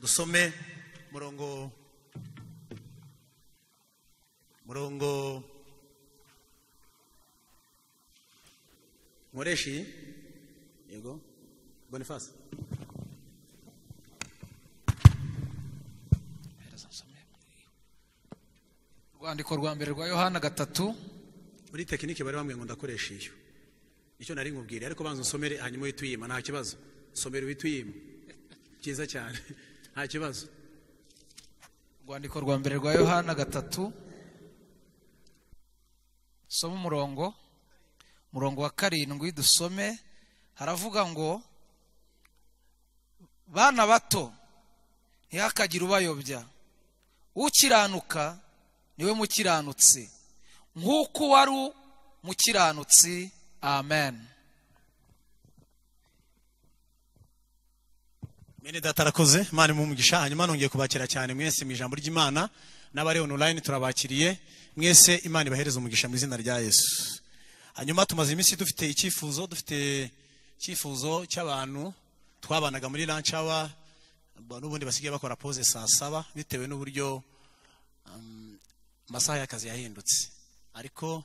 dusome murongo Moreshi yego Boniface Rwandiko rwa mbere rwa Yohana 3 muri tekinike bari bamwe ngo ndakoresha iyo icyo nari nkubwire ariko banza usomere hanyuma wituyima nta kibazo somera wituyima kiza cyane nta kibazo Rwandiko rwa mbere rwa Yohana 3 soma umurongo wa 7 dusome haravuga ngo bana bato ntihakagira ubayobya ukiranuka niwe mukiranutsi nk'uko wari mukiranutsi amen. Bene data arakoze Imana imumugisha hanyuma nongeye kubakira cyane mwese mu ijambo ry'Imana n'abari online turabakiriye mwese Imana ibahereza umugisha mu izina rya Yesu. Hanyuma tumaze iminsi dufite icyifuzo cy'abantu twabanaga muri lunch hour n'ubundi basigaye bakora pause saa 7 bitewe n'uburyo amasaha y'akazi yahindutse ariko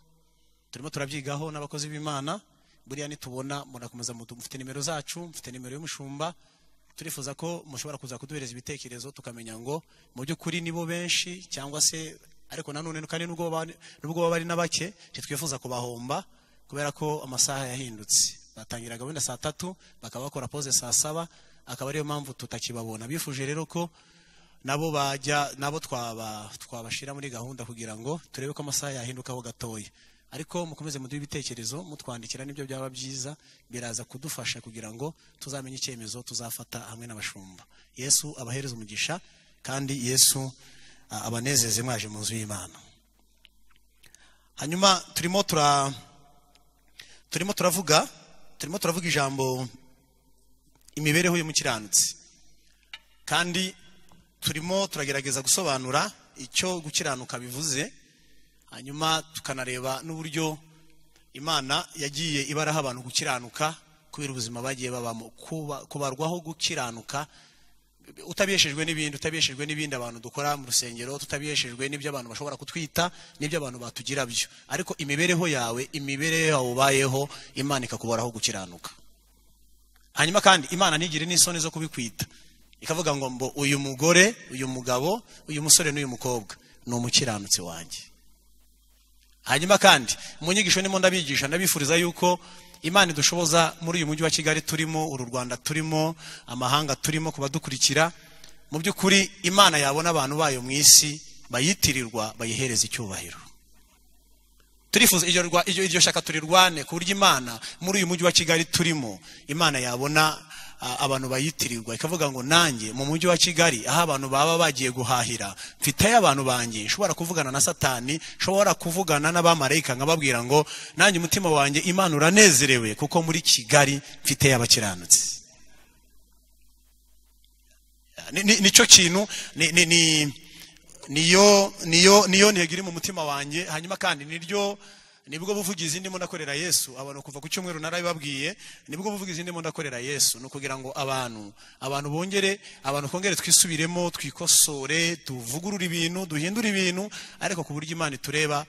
turimo turabyigaho n'abakozi b'Imana buriya nitubona munakomeza mufite nimero zacu mufite nimero y'umushumba turifuza ko mushobora kuza kuduhereza ibitekerezo tukamenya ngo mu by'ukuri nibo benshi cyangwa se ariko nanone kandi nubwo bari nabake twifuza kubahomba kubera ko amasaha yahindutse batangiraga wenda saa 3 bakaba bakora pause saa 7 akaba ariyo mpamvu tutakibabona bifuje rero ko nabo twabashira muri gahunda kugira ngo turebe ko amasaha yahindukaho gatoya ariko mukomeze muduhe ibitekerezo mutwandikira nibyo byaba byiza biraza kudufasha kugira ngo tuzamenye icyemezo tuzafata hamwe n'abashumba. Yesu abahereza umugisha kandi Yesu abanezeze mwaje mu nzu y'Imana. Hanyuma turimo turavuga ijambo imibereho y'umukiranutsi kandi turimo turagerageza gusobanura icyo gukiranuka bivuze hanyuma tukanareba n'uburyo Imana yagiye ibaraho abantu gukiranuka kubera ubuzima bagiye babamo kubarwaho gukiranuka utabeshejwe n'ibindi abantu dukora mu rusengero tutabeshejwe n'ibyo abantu bashobora kutwita n'ibyo abantu batugira byo ariko imibereho yawe ubayeho Imana ikakubaraho gukiranuka hanyuma kandi Imana ntigire n'isoni zo kubikwita ikavuga ngo uyu mugore uyu mugabo uyu musore n'uyu mukobwa ni umukiranutsi wanjye. Hanyuma kandi mu nyigisho nimo ndabigisha ndabifuriza yuko Imana idushoboza muri uyu mujyi wa Kigali turimo uru Rwanda turimo amahanga turimo kubadukurikira mu by'ukuri Imana yabona abantu bayo mu isi bayitirirwa bayihereza icyubahiro. Turifuza iryo shaka turirwane ku buryo Imana muri uyu mujyi wa Kigali turimo Imana yabona abantu bayitirirwa ikavuga ngo nanjye mu mujyi wa Kigali aho abantu baba bagiye guhahira mfitaye abantu banjye nshobora kuvugana na Satani nshobora kuvugana n'abamarayika nkababwira ngo nanjye umutima wanjye Imana uranezerewe kuko muri Kigali mfitaye abakiranutsi. Nico kintu niyo negiri mu mutima wanjye hanyuma kandi nibwo buvugizi ndimo ndakorera Yesu abantu kuva ku cyumweru narabibabwiye nibwo buvugizi ndimo ndakorera Yesu no kugira ngo abantu kongere twisubiremo twikosore tuvugurura ibintu duhindura ibintu ariko ku buryo Imana tureba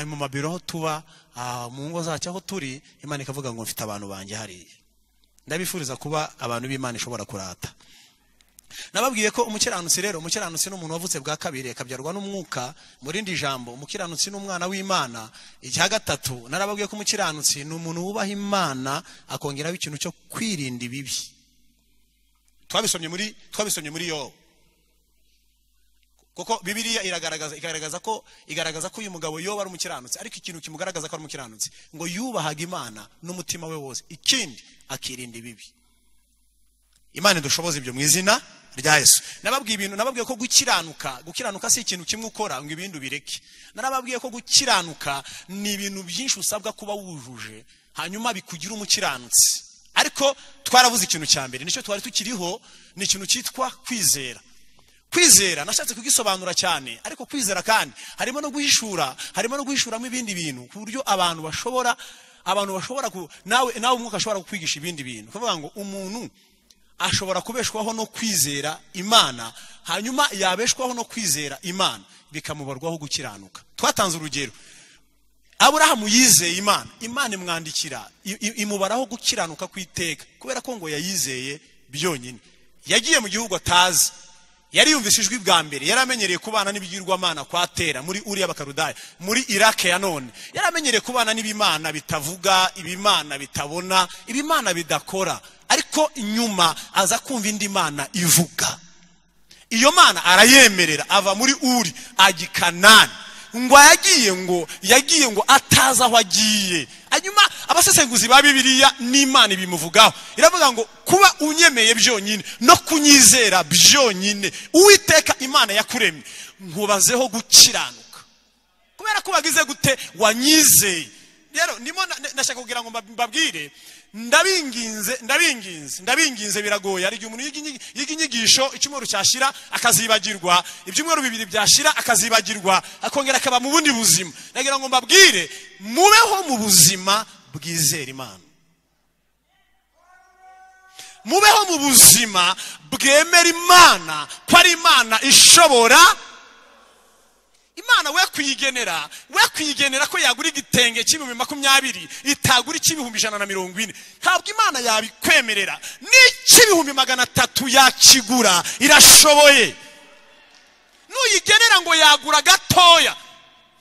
mu mabiro aho tuba mu ngo zacu aho turi Imana ikavuga ngo mfite abantu banjye hariya ndabifuriza kuba abantu b'Imana ishobora kurata. Nababwiye ko umukiranutsi n'umuntu wavutse bwa kabiri akabyarwa n'umwuka murindi jambo umukiranutsi n'umwana w'Imana. Icya gatatu narababwiye ko umukiranutsi ni umuntu wubaha Imana akongeraho ikintu cyo kwirinda ibibi. Twabisomye muri yo kuko Bibiliya igaragaza ko uyu mugabo Yoba ari umukiranutsi ariko ikintu kimugaragaza ko ari umukiranutsi ngo yubahaga Imana n'umutima we wose ikindi akirinda ibibi. Imana idushoboza ibyo mu izina rya Yesu. Nababwiye ko gukiranuka si ikintu kimwe ukora ngo ibindi bireke. Narababwiye ko gukiranuka ni ibintu byinshi usabwa kuba wujuje hanyuma bikugira umukiranutsi. Ariko twaravuze ikintu cya mbere nicyo twari tukiriho ni ikintu cyitwa kwizera nashatse kugisobanura cyane ariko kwizera kandi harimo no guhishuramo ibindi bintu ku buryo abantu bashobora nawe umwuka ashobora kukwigisha ibindi bintu kuvuga ngo umuntu ashobora kubeshwaho no kwizera Imana, hanyuma yabeshwaho no kwizera Imana bikamubarwaho gukiranuka. Twatanze urugero, Aburahamu yizeye Imana, Imana imwandikira imubaraho gukiranuka kw'iteka kubera ko ngo yayizeye byonyine. Yagiye mu gihugu atazi, yari yumvise ijwi bwa mbere, yaramenyereye kubana n'ibigirwamana kwa Tera muri Uri y'Abakaludaya muri Iraq ya none. Yaramenyereye kubana n'ibimana bitavuga, ibimana bitabona, ibimana bidakora, ariko nyuma aza kumva indi mana ivuga. Iyo mana arayemerera, ava muri Uri ajya i Kanani. Ngo yagiye ngo ataza aho agiye. Hanyuma abasesenguzi ba Bibiliya n'Imana bimuvugaho, iravuga ngo kuba unyemeye byonyine no kunyizera byonyine, Uwiteka Imana yakuremye nkubazeho gukiranuka kubera ko bagize gute wanyizeye. Rero ndimo ndashaka kugira ngo mbabwire, ndabinginze biragoye. Ari umuntu yiga inyigisho icyumweru cyashira akazibagirwa, ibyumweru bibiri byashira akazibagirwa, akongera akaba mu bundi buzima. Nagira ngo mbabwire, mubeho mu buzima bwizera Imana, mubeho mu buzima bwemera Imana ko ari Imana ishobora. Imana we kwigenera ko yagura igitenge cy'ibihumbi 20 itagura icy'ibihumbi 140. Ntabwo Imana yabikwemerera, n'icy'ibihumbi 300 yakigura, irashoboye. Nuyigenera ngo yagura gatoya,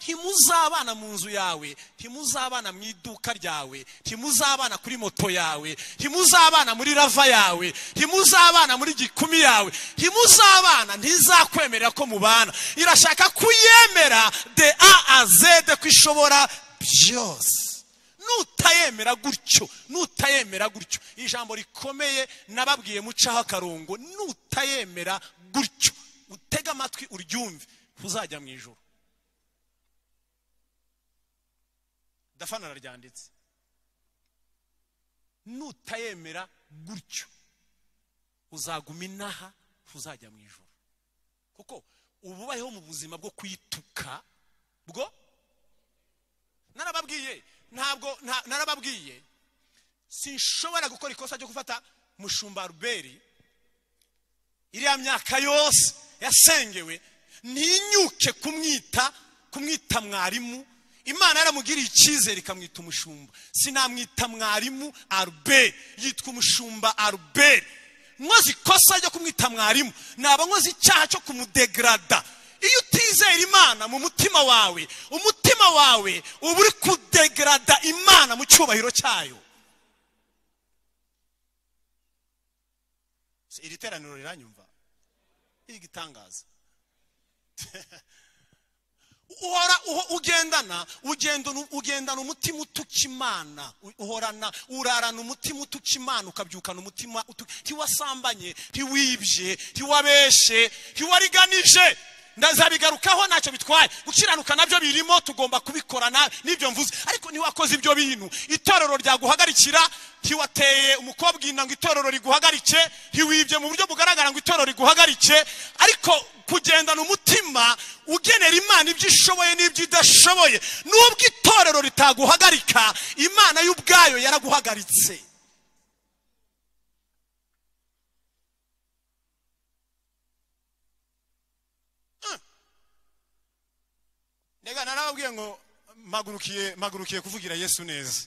ntimuzabana mu nzu yawe, ntimuzabana mu iduka ryawe, ntimuzabana kuri moto yawe, ntimuzabana muri rava yawe, ntimuzabana muri gikumi yawe, ntimuzabana, ntizakwemerera ko mubana. Irashaka kuyemera de A a Z ko ishobora byose. Nutayemera gutyo, ijambo rikomeye nababwiye mucaho akarongo, nutayemera gutyo, utega amatwi uryumve, uzajya mu ijuru. Dafana araryanditse, nutayemera gutyo uzaguma inaha, uzajya mu ijuru. Kuko ububayeho mu buzima bwo kwituka bwo narababwiye sinshobora gukora ikosa ryo gufata Mushumba Ruberi iriya myaka yose yasengewe ntinyuke kumwita mwarimu. Imana yaramugiriye icyizere ikamwita umushumba. Sinamwita mwarimu Albert, yitwa umushumba Albert. Nkoze ikosa ryo kumwita mwarimu, naba nkoze icyaha cyo kumudegrada. Iyo utizera Imana mu mutima wawe, umutima wawe uba uri kudegrada Imana mu cyubahiro cyayo. Iri teraniro riranyumva? Iri gitangaza. Ugendana umutima utuka Imana, urarana umutima utuka Imana, ukabyukana umutima ntiwasambanye, ntiwibye, ntiwabeshe, ntiwariganije. Ndazabigarukaho ntacyo bitwaye, gukiranuka nabyo birimo, tugomba kubikorana n'ibyo mvuze. Ariko ntiwakoze ibyo bintu, itorero ryaguhagarikira, ntiwateye umukobwa inda ngo itorero riguhagarike, ntiwibye mu buryo bugaragara ngo itorero riguhagarike. Ariko kugendana umutima ugenera Imana ibyo ishoboye n'ibyo idashoboye, nubwo itorero ritaguhagarika, Imana y'ubwayo yaraguhagaritse. Nega narababwiye ngo magurukiye kuvugira Yesu neza.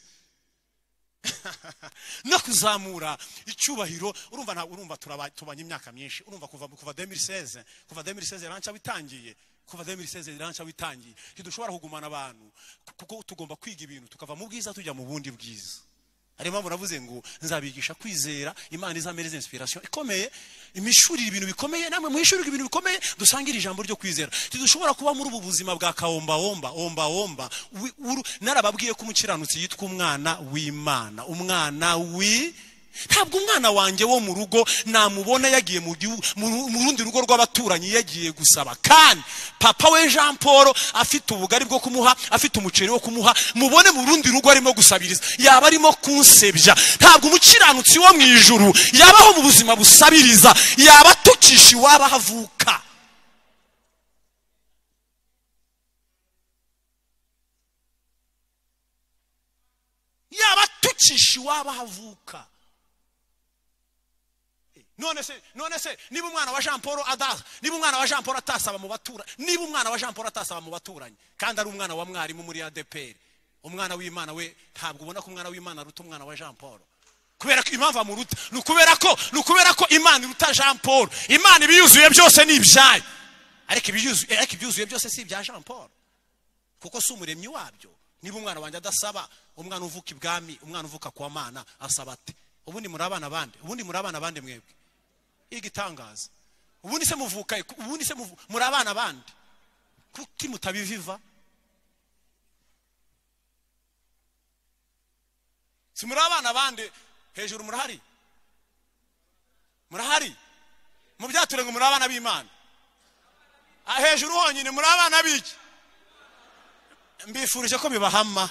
No kuzamura icyubahiro. Urumva tubanye imyaka myinshi. Urumva kuva 2016 rancha bitangiye, kuva 2016 rancha bitangiye, ntidushobora kugumana abantu kuko tugomba kwiga ibintu tukava mu bwiza tujya mu bundi bwiza. Ari mpamvu navuze ngo nzabigisha kwizera Imana izamereza inspiration ikomeye, imishurira ibintu bikomeye, namwe muhishurira ibintu bikomeye, dusangira ijambo ryo kwizera. Tidushobora kuba muri ubu buzima bwa kaomba. Narababwiye ko umukiranutsi yitwa umwana w'Imana, ntabwo umwana wanjye wo mu rugo namubona yagiye mu rundi rugo rw'abaturanyi yagiye gusaba. Kandi papa we Jean Paul afite ubugari bwo kumuha, afite umuceri wo kumuha, mubone mu rundi rugo arimo gusabiriza, yaba arimo kunsebya. Ntabwo umukiranutsi wo mu ijuru yabaho mu buzima busabiriza, yaba tukisha iwaba havuka. Yaba tukisha iwaba havuka. none se niba umwana wa Jean Paul atasaba mu batura, niba umwana wa Jean Paul atasaba mu baturanyi kandi ari umwana wa mwarimu muri ADPR, umwana w'Imana we ntabwo ubona ko umwana w'Imana aruta umwana wa Jean Paul? Kubera ko impamvu amuruta nukubera ko Imana iruta Jean Paul. Imana ibiyuzuye byose ni ibyayo, ariko ibyuzuye byose si ibya Jean Paul, kuko si umuremyi wabyo. Niba umwana wanjye adasaba, umwana uvuka ibwami, umwana uvuka kwa Mana asaba ate? Ubundi muri abana bande mwebwe? Igitangaza. Ubundi se muri abana bande? Kuki mutabiviva? Si muri abana bande hejuru murahari mu byature ngo muri abana b'Imana, hejuru honyine muri abana b'iki? Mbifurije ko bibahama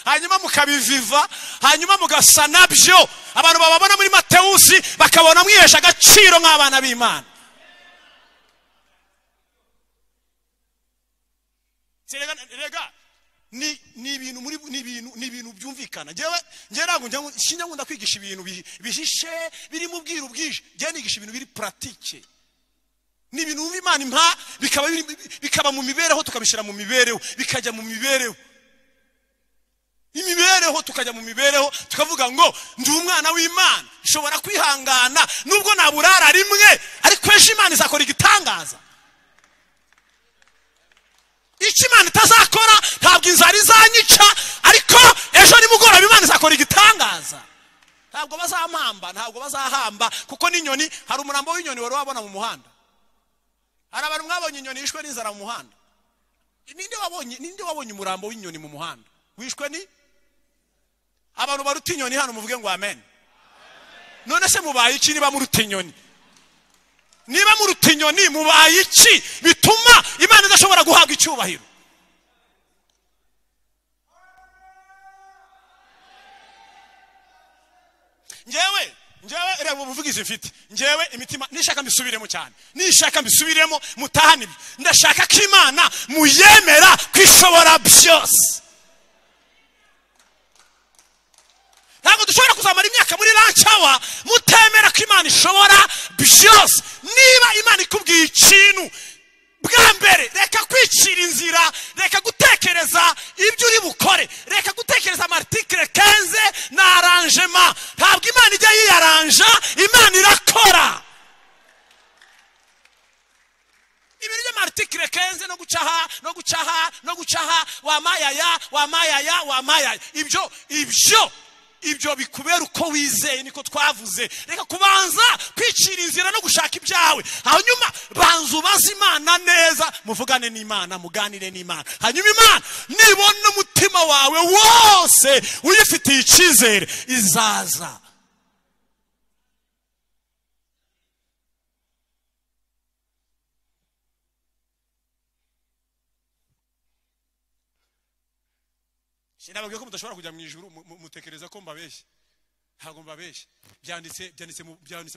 hanyuma mukabiviva, hanyuma mugasa nabyo, abantu bababona muri Matewusi bakabona mwihesha agaciro nk'abana b'Imana. Rega ni ibintu byumvikana. Ngewe ntabwo nkunda kwigisha ibintu bihishe biri mu bwiru bwije. Ngewe nigisha ibintu biri pratique, ni ibintu Imana impa bikaba mu mibereho, tukabishyira mu mibereho, bikajya mu mibereho, tukajya mu mibereho, tukavuga ngo ndi umwana w'Imana, nshobora kwihangana nubwo naburara rimwe, ariko ejo Imana izakora igitangaza. Icyo Imana itazakora ntabwo inzara izanyica, ariko ejo nimugoroba Imana izakora igitangaza. Ntabwo bazahamba, kuko n'inyoni, hari umurambo w'inyoni wari wabona mu muhanda. Hari abantu mwabonye inyoni yishwe n'inzara mu muhanda? Ninde wabonye umurambo w'inyoni mu muhanda wishwe ni? Abantu baruta inyoni hano muvuge ngo amen. None se mubaye iki niba muruta inyoni? Niba muruta inyoni mubaye iki bituma Imana idashobora guhabwa icyubahiro? Ngewe reba ubuvugizi mfite. Ngewe imitima nishaka mbisubiremo cyane, mutahane ibi. Ndashaka ko Imana muyemera kwishobora byose. Ntabwo dushobora kuzamara imyaka muri ranchawa mutemera ko Imana ishobora byose. Niba Imana ikubwiye ikintu, bwa mbere reka kwicira inzira, reka gutekereza ibyo uri bukore, reka gutekereza amartikle 15 na arrangement. Ntabwo Imana ijya yiyaranja, Imana irakora. Ibintu by'amartikle 15 no gucaha wamayaya ibyo bikubera uko wizeye, niko twavuze. Reka kubanza kwicira inzira no gushaka ibyawe, hanyuma banza ubaze Imana neza, muvugane n'Imana, muganire n'Imana. Hanyuma Imana nibona umutima wawe wose uyifitiye icyizere, izaza. Sinababwiye ko mudashobora kujya mu ijuru mutekereza ko mbabeshye. Ntabwo mbabeshye. Byanditse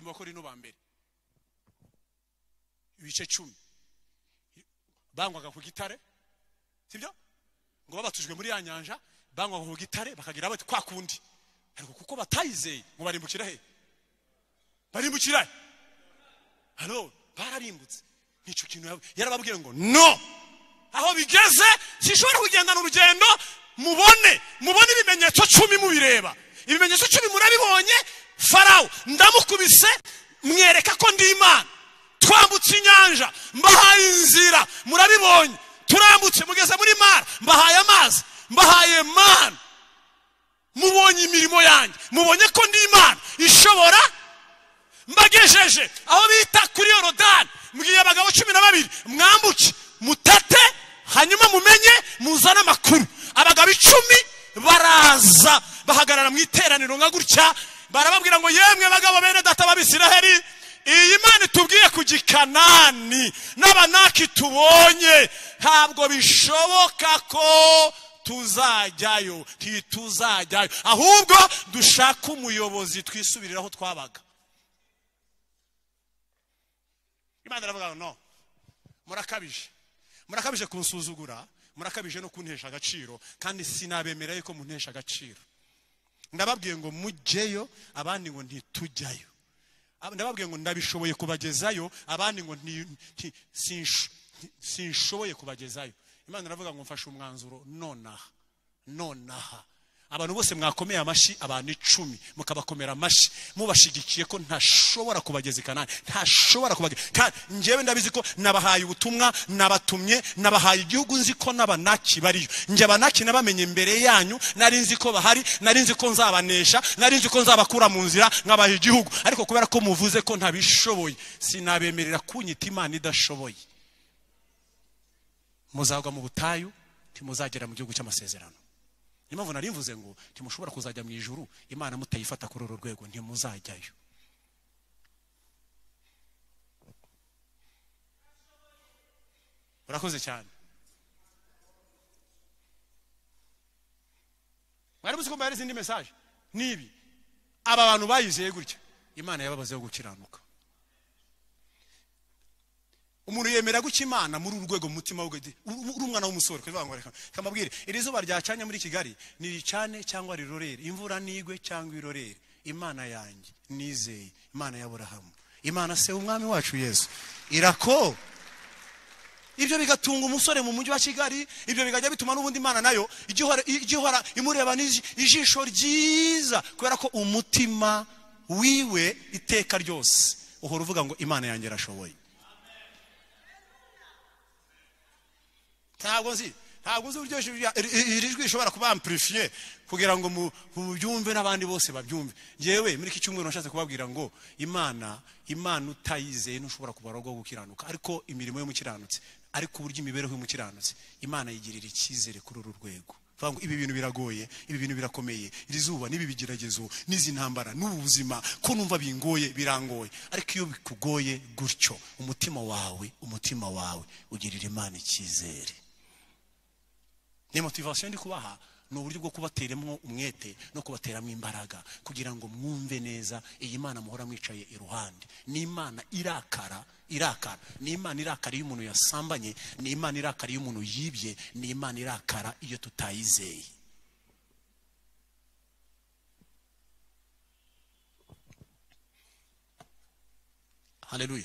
mu Bakorinto ba mbere ibice 10. Bangwaga ku gitare, sibyo? Ngo babatujwe muri ya nyanja, bangwaga ku gitare bakagira bati kwa kundi, ariko kuko batayizeye ngo barimbukira he? Barimbukira hano, bararimbutse. Nicyo kintu yarababwiye ngo no, aho bigeze sishobora kugendana urugendo. Mubone ibimenyetso 10 mubireba. Ibimenyetso 10 murabibonye. Farawo ndamukubise, mwereka ko ndi Imana. Twambutse inyanja, mbahaye inzira, murabibonye. Turambutse mugeze muri Mara, mbahaye amazi, mbahaye mana. Mubonye imirimo yanjye, mubonye ko ndi Imana ishobora. Mbagejeje aho bita kuri Yorodani, mbwiye abagabo 12 mwambuke mutate, hanyuma mumenye muzana amakuru. Abagabo 10 baraza bahagarara mu iteraniro nka gutya, barababwira ngo yemwe bagabo bene data b'Abisiraheli, iyi Imana tubwiye ku Gikanani n'Abanaki tubonye, ntabwo bishoboka ko tuzajyayo, ahubwo dushaka umuyobozi twisubiriraho twabaga. Imana iravuga no, murakabije kunsuzugura, murakabije no kuntesha agaciro, kandi sinabemera yuko muntesha agaciro. Ndababwiye ngo mujyeyo, abandi ngo ntitujyayo. ndababwiye ngo ndabishoboye kubagezayo, abandi ngo sinshoboye kubagezayo. Imana iravuga ngo mfashe umwanzuro nonaha abantu bose mwakomeye amashi abantu 10 mukabakomera amashi mubashigikiye ko ntashobora kubageza Kanani, ntashobora kubageza. Kandi njewe ndabizi ko nabahaye ubutumwa, nabatumye, nabahaye igihugu, nzi ko n'abanaki bariyo. Nje abanaki nabamenye imbere yanyu, nari nzi ko bahari, nari nzi ko nzabanesha, nari nzi ko nzabakura mu nzira nkabaha igihugu. Ariko kubera ko muvuze ko ntabishoboye, sinabemerera kunyita Imana idashoboye. Muzagwa mu butayu, timuzagera mu gihugu cy'amasezerano. Impamvu nari mvuze ngo timushobora kuzajya mu ijuru Imana mutayifata kuri uru rwego, ntimuzajyayo. Urakoze cyane. Mwari muzi ko mbere izindi message nibi aba bantu bayizeye gutya, Imana yababazeho gukiranuka. Umuntu yemera guca Imana muri uru rwego mu mutima we, uri umwana w'umusore. Kuvuga ngo reka kamabwire, iri zuba ryacanye muri Kigali niricane cyangwa rirorere, imvura nigwe cyangwa irorere, Imana yanjye nizeye, Imana ya Aburahamu, Imana se umwami wacu Yesu irako. Ibyo bigatunga umusore mu mujyi wa Kigali, ibyo bigajya bituma n'ubundi Imana nayo igihora imureba n'ijisho ryiza, kubera ko umutima wiwe iteka ryose uhora uvuga ngo Imana yanjye irashoboye. Ntabwo uzi uburyo iri jwi rishobora kuba amplifié kugira ngo mubyumve n'abandi bose babyumve. Yewe muri iki cyumweru nashatse kubabwira ngo Imana utayizeye ntushobora kubarogo gukiranuka, ariko imirimo yo mukiranutse, ariko uburyo imibereho y'umukiranutse Imana yigirira icyizere kuri uru rwego. Vuga ngo ibi bintu biragoye, ibi bintu birakomeye, iri zuba nibi bigeragezo n'izi ntambara n'ubuzima ko numva bingoye, birangoye, ariko iyo bikugoye gutyo umutima wawe ugirira Imana icyizere. Ni motivation ndi kubaha, no uburyo bwo kubateramo umwete no kubateramo imbaraga kugira ngo mwumve neza iyi Imana muhora mwicaye iruhande. Ni Imana irakara, ni Imana irakara iyo umuntu yasambanye, ni Imana irakara iyo umuntu yibye, ni Imana irakara iyo tutayizeye. Haleluya.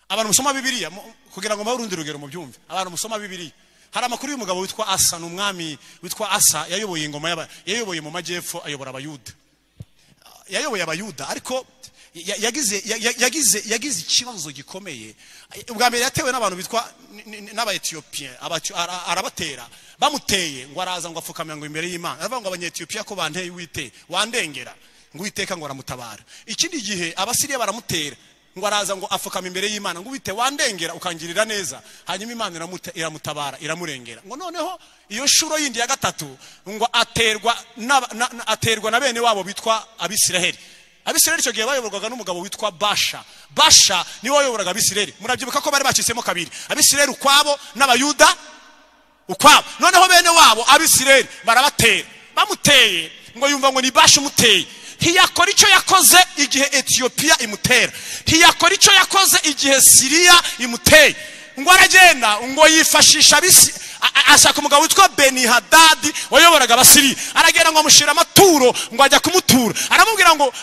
Abantu musoma Bibiliya kugira ngo marundi rugero mu byumve. Abantu musoma Bibiliya, hari amakuru y'umugabo witwa Asa, n'umwami witwa Asa yayoboye ingoma yayoboye mu majyepfo, ayobora abayuda. Yayoboye abayuda, ariko yagize ikibazo gikomeye. Ubwa mbere yatewe n'abantu bitwa n'aba Ethiopian, arabatera, bamuteye ngo araza ngo afukamira ngo imbere y'Imana, aravuga ngo abanyetiyopiya ko banteye Uwiteka, wandengera ngo Uwiteka ngo aramutabara. Ikindi gihe abasiriya baramutera ngo araza ngo afukama imbere y'Imana ngo Uwiteka wandengera ukangirira neza, hanyuma Imana iramutabara, iramurengera. Ngo noneho iyo shuro yindi ya gatatu ngo aterwa na bene wabo bitwa Abisiraheli. Abisiraheli cyo gihe bayoborwaga n'umugabo witwa Basha niwe wayoboraga Abisiraheli. Murabyibuka ko bari bacitsemo kabiri, Abisiraheli ukwabo n'Abayuda ukwabo. Noneho bene wabo Abisiraheli barabatera, bamuteye ngo yumva ngo ni Basha umuteye. Ntiyakora icyo yakoze igihe Ethiopia imutera, ntiyakora icyo yakoze igihe Syria imuteye. Ngo aragenda ngo yifashisha ashaka umugabo witwa Benihadadi wayoboraga Abasiriya, aragenda ngo amushira amaturo, ngo ajya kumutura, aramubwira ngo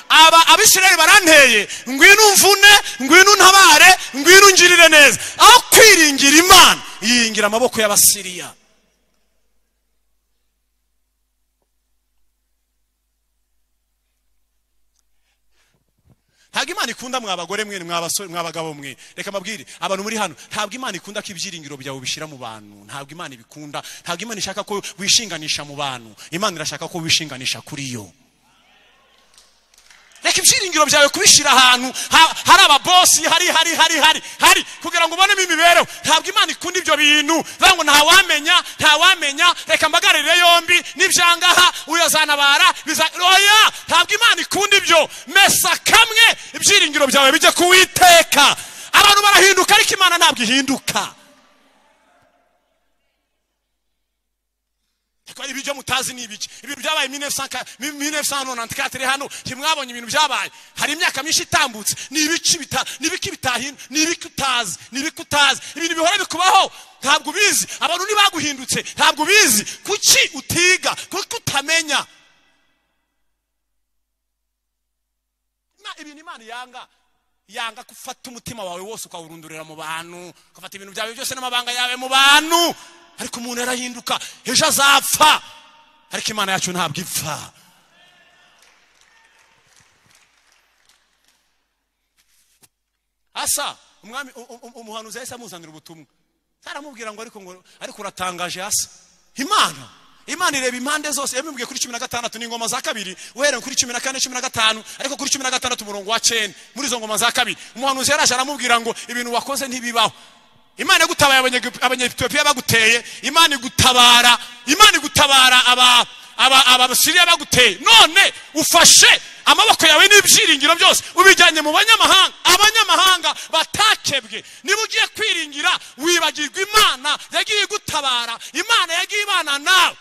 Abisirayeli baranteye, ngwino umvune, ngwino untabare, ngwino ungirire neza. Aho kwiringira Imana yingira amaboko y'Abasiriya. Ntabwo Imana ikunda mwabagore mwe, mwabasore, mwabagabo mwe. Reka mabwire abantu muri hano, ntabwo Imana ikunda ko ibyiringiro byawe bishira mu bantu. Ntabwo Imana ibikunda, ntabwo Imana ishaka ko wishinganisha mu bantu. Imana irashaka ko wishinganisha kuri yo. Reka ibyiringiro byawe kubishira ahantu hari ababosi, hari kugira ngo ubonemo imibereho. Ntabwo Imana ikunda ibyo bintu. Vuga ngo ntawamenya, reka mbagarire yombi n'ibyangaha uyazanabara oya. Ntabwo Imana ikunda ibyo. Mesa kamwe ibyiringiro byawe bijye kuwiteka. Abantu barahinduka ariko Imana ntabwo ihinduka. Kwa ibyo mutazi nibiki, ibintu byabaye 1994 hano, kimwabonye ibintu byabaye hari imyaka myinshi itambutse. Nibiki bitahinda, nibiki utazi, ibintu bihora bikubaho ntabwo bizi. Abantu nibaguhindutse ntabwo bizi. Kuki utiga, kuki utamenya? ibintu Imana yanga gufata umutima wawe wose ukawurundurira mu bantu, ugafata ibintu byawe byose n'amabanga yawe mu bantu. Ariko umuntu arahinduka, ejo azapfa, ariko Imana yacu ntabwo ipfa. Asa umwami umuhanuzi yahise amuzanira ubutumwa, aramubwira ngo ariko uratangaje Asa. Imana ireba impande zose. Yamubwiye kuri 16 n'ingoma za kabiri, uhereye kuri 14 15, ariko kuri 16 umurongo wa 9 muri izo ngoma za kabiri umuhanuzi yaraje aramubwira ngo ibintu wakoze ntibibaho. Imana igutabaye abanyetiyopiya baguteye, Imana igutabara abasiriya baguteye, none ufashe amaboko yawe n'ibyiringiro byose ubijyanye mu abanyamahanga batakebwe. Niba ugiye kwiringira wibagirwa Imana yagiye igutabara, Imana yagiye ibana nawe.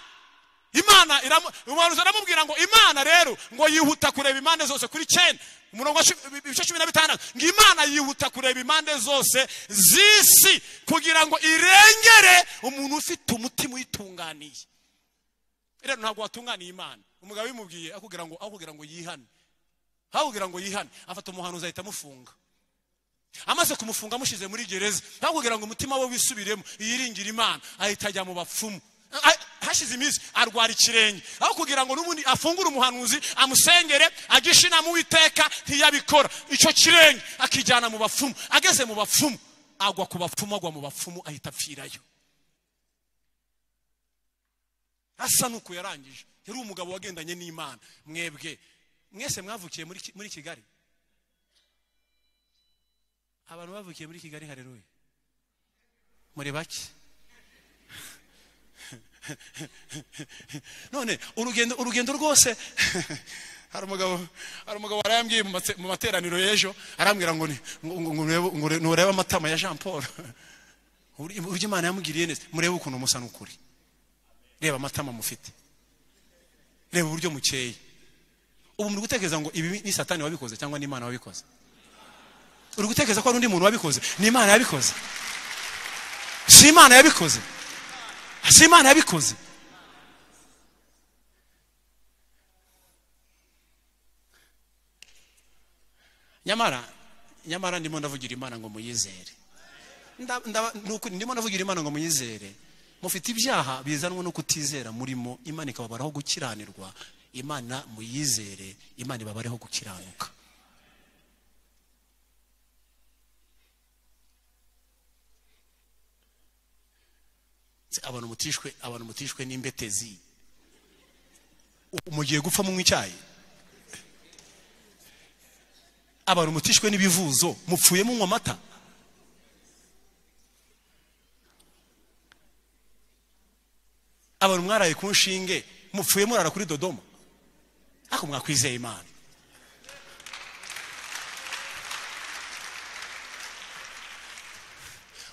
Umuhanuzi aramubwira ngo Imana rero ngo yihuta kureba impande zose kuri 9 umurongo wa 16 ngo Imana yihuta kureba impande zose z'isi kugira ngo irengere umuntu ufite umutima uyitunganiye. Rero ntabwo watunganiye Imana. Umugabo bimubwiye akubwira ngo yihane, afata umuhanuzi ahita amufunga. Amaze kumufunga amushize muri gereza, akubwira ngo umutima we wisubiremo yiringira Imana, ahita ajya mu bapfumu. Hashize iminsi arwara ikirenge, aho kugira ngo n'ubundi afungure umuhanuzi amusengere agishe inama Uwiteka ntiyabikora. Icyo kirenge akijyana mu bapfumu. Ageze mu bapfumu agwa mu bapfumu ahita apfirayo. Asa nuko yarangije. Yari umugabo wagendanye n'Imana. Mwese mwavukiye muri Kigali? Abantu bavukiye muri Kigali, haleluya, muri bake. None urugendo rwose hari umugabo warayambwiye mu materaniro y'ejo, arambwira ngo nureba amatama ya Jean Paul, urya Imana yamugiriye neza, murebe ukuntu musa n'ukuri. Reba amatama mufite, reba uburyo mukeye. Ubu muri gutekereza ngo ibi ni Satani wabikoze cyangwa ni Imana wabikoze? Uri gutekereza ko ari undi muntu wabikoze? Ni Imana yabikoze. Si Imana yabikoze. Si Imana yabikoze. Nyamara ndimo ndavugira Imana ngo muyizere. Ndimo ndavugira Imana ngo muyizere. Mufite ibyaha bizanwa no kutizera murimo, Imana ikababaraho gukiranirwa. Imana muyizere, Imana ibabareho gukiranuka. Abantu mutishwe n'imbetezi, mugiye gupfa mu icyayi. Abantu mutishwe n'ibivuzo, mupfuye mu amata. Abantu mwaraye ku nshinge, mupfuye murara kuri Dodoma. Ako mwakwizeye Imana.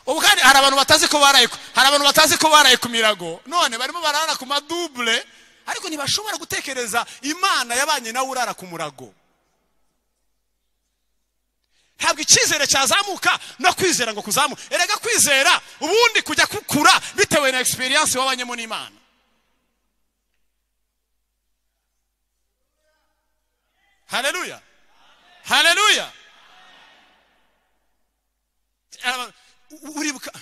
Ubukari hari abantu batazi ko baraye ku mirago, none barimo barara ku madouble, ariko ntibashobora gutekereza Imana yabanye nawe urara ku murago. Ntabwo icyizere cyazamuka no kwizera ngo kuzamuka. Erega kwizera ubundi kujya kukura bitewe na experience wabanyemo n'Imana. Haleluya, haleluya. Uribuka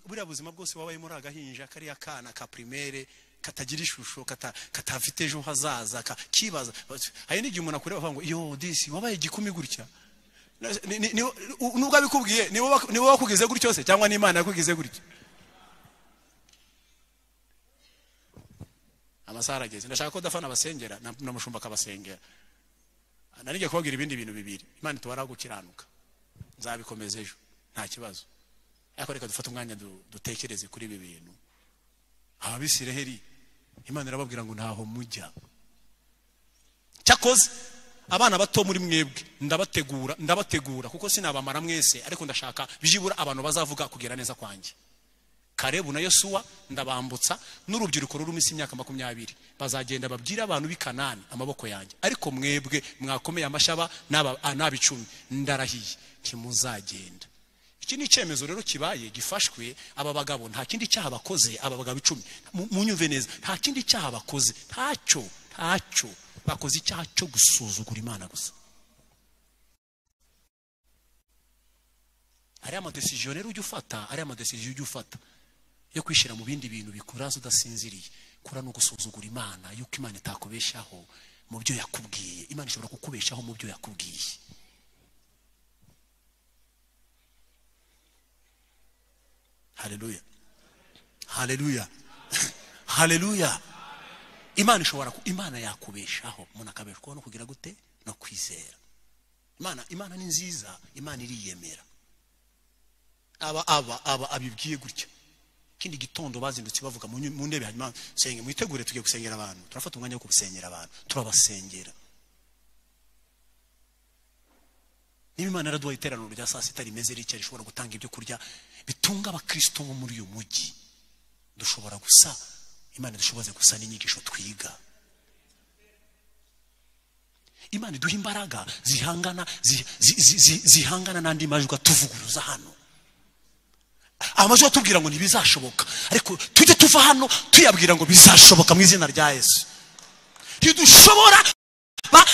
buriya buzima bwose wabaye muri agahinja kariya kana ka primaire katagira ishusho, katafite ejo hazaza, kibaza. Hari n'igihe umuntu akureba avuga ngo yo disi wabaye igikumi gutya. Nubwo abikubwiye ni wowe wakugize gutyo se cyangwa ni Imana yakugize gutyo? Amasaha arageze, ndashaka ko dafana abasengera na mushumba kabasengera. Nanige kubabwira ibindi bintu bibiri. Imana itubara gukiranuka, nzabikomeza ejo nta kibazo. Ariko reka dufate umwanya dutekereze kuri ibi bintu. Abisiraheli Imana irababwira ngo ntaho mujya. Cyakoze abana bato muri mwebwe ndabategura kuko sinabamara mwese, ariko ndashaka bijibura abantu bazavuga kugira neza kwanjye. Karebu na Yosuwa ndabambutsa n'urubyiruko ruri munsi y'imyaka 20 bazagenda babwira abantu b'i Kanani amaboko yanjye, ariko mwebwe mwakomeye amashaba n'abicumi ndarahiye kimuzagenda. iki ni icyemezo rero kibaye gifashwe. Aba bagabo nta kindi cyaha bakoze, aba bagabo 10 munyumve neza, nta kindi cyaha bakoze, ntacyo bakoze, icyaha cyo gusuzugura Imana gusa. Ari amadecision rero ujya ufata yo kwishira mu bindi bintu bikuraza udasinziriye, kura no gusuzugura Imana, yuko Imana itakubeshaho mu byo yakubwiye. Imana ishobora kukubeshaho mu byo yakubwiye. Haleluya, haleluya, haleluya. Imana yakubeshaho, umuntu akabeshwaho no kugira gute? No kwizera. Imana ni nziza, Imana iriyemera. Aba abibwiye gutya. Kindi gitondo bazindutse bavuga mu ndebe, hanyuma senge mwitegure tugiye gusengera abantu. Turafata umwanya wo kubisengera abantu, turabasengera. Niba Imana yaraduhaye iteraniro rya saa sita rimeze ritya, rishobora gutanga ibyo kurya bitunga abakristo bo muri uyu mujyi, dushobora gusa Imana dushoboze gusa n'inyigisho twiga. Imana iduha imbaraga zihangana n'andi majwi atuvuguruza hano. Amajwi atubwira ngo ntibizashoboka, ariko tujye tuva hano tuyabwira ngo bizashoboka mu izina rya Yesu.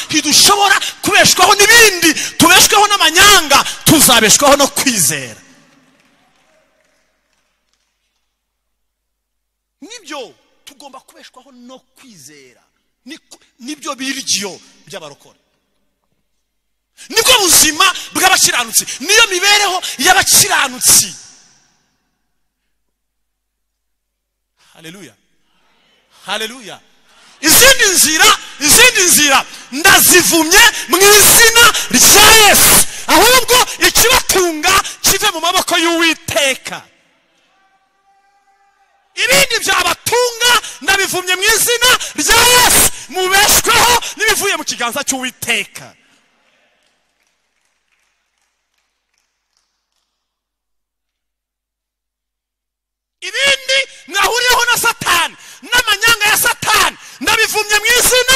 Ntidushobora kubeshwaho n'ibindi, tubeshwaho n'amanyanga, tuzabeshwaho no kwizera. Nibyo tugomba kubeshwaho no kwizera. Nibyo biryo by'abarokore, nibwo buzima bw'abakiranutsi, niyo mibereho y'abakiranutsi. Haleluya, haleluya. Izindi nzira ndazivumye mu izina rya Yesu, ahubwo ikibatunga kive mu maboko y'Uwiteka. Ibindi byabatunga ndabivumye mu izina rya Yesu, mubeshweho n'ibivuye mu kiganza cy'Uwiteka. Ibindi mwahuriyeho na Satani n'amanyanga ya Satani ndabivumye mu izina